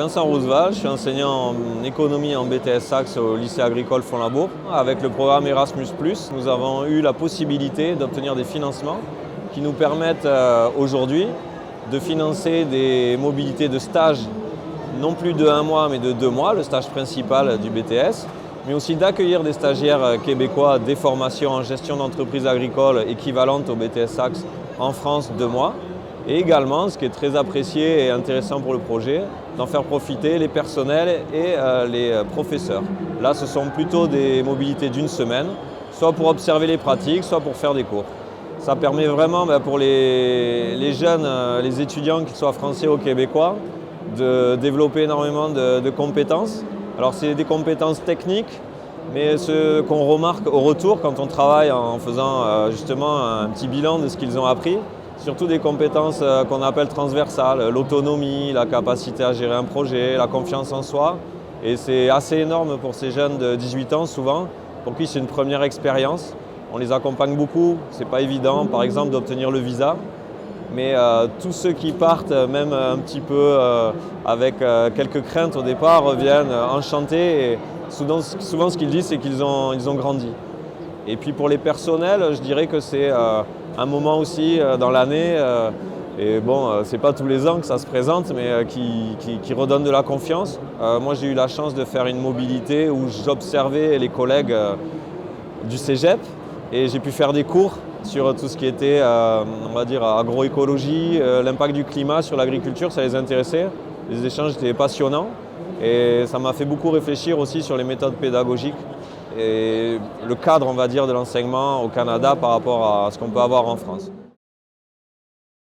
Vincent Roosevelt, je suis enseignant en économie en BTS Saxe au lycée agricole Font-Labour. Avec le programme Erasmus+, nous avons eu la possibilité d'obtenir des financements qui nous permettent aujourd'hui de financer des mobilités de stage, non plus de 1 mois mais de 2 mois, le stage principal du BTS, mais aussi d'accueillir des stagiaires québécois des formations en gestion d'entreprises agricoles équivalentes au BTS Saxe en France 2 mois. Et également, ce qui est très apprécié et intéressant pour le projet, d'en faire profiter les personnels et les professeurs. Là, ce sont plutôt des mobilités d'1 semaine, soit pour observer les pratiques, soit pour faire des cours. Ça permet vraiment pour les jeunes, les étudiants, qu'ils soient français ou québécois, de développer énormément de compétences. Alors c'est des compétences techniques, mais ce qu'on remarque au retour quand on travaille en faisant justement un petit bilan de ce qu'ils ont appris, surtout des compétences qu'on appelle transversales, l'autonomie, la capacité à gérer un projet, la confiance en soi. Et c'est assez énorme pour ces jeunes de 18 ans souvent, pour qui c'est une première expérience. On les accompagne beaucoup, c'est pas évident par exemple d'obtenir le visa. Mais tous ceux qui partent, même un petit peu avec quelques craintes au départ, reviennent enchantés. Et souvent ce qu'ils disent, c'est qu'ils ont grandi. Et puis pour les personnels, je dirais que c'est un moment aussi dans l'année, et bon, c'est pas tous les ans que ça se présente, mais qui redonne de la confiance. Moi j'ai eu la chance de faire une mobilité où j'observais les collègues du cégep et j'ai pu faire des cours sur tout ce qui était, on va dire, agroécologie, l'impact du climat sur l'agriculture, ça les intéressait. Les échanges étaient passionnants et ça m'a fait beaucoup réfléchir aussi sur les méthodes pédagogiques et le cadre, on va dire, de l'enseignement au Canada par rapport à ce qu'on peut avoir en France.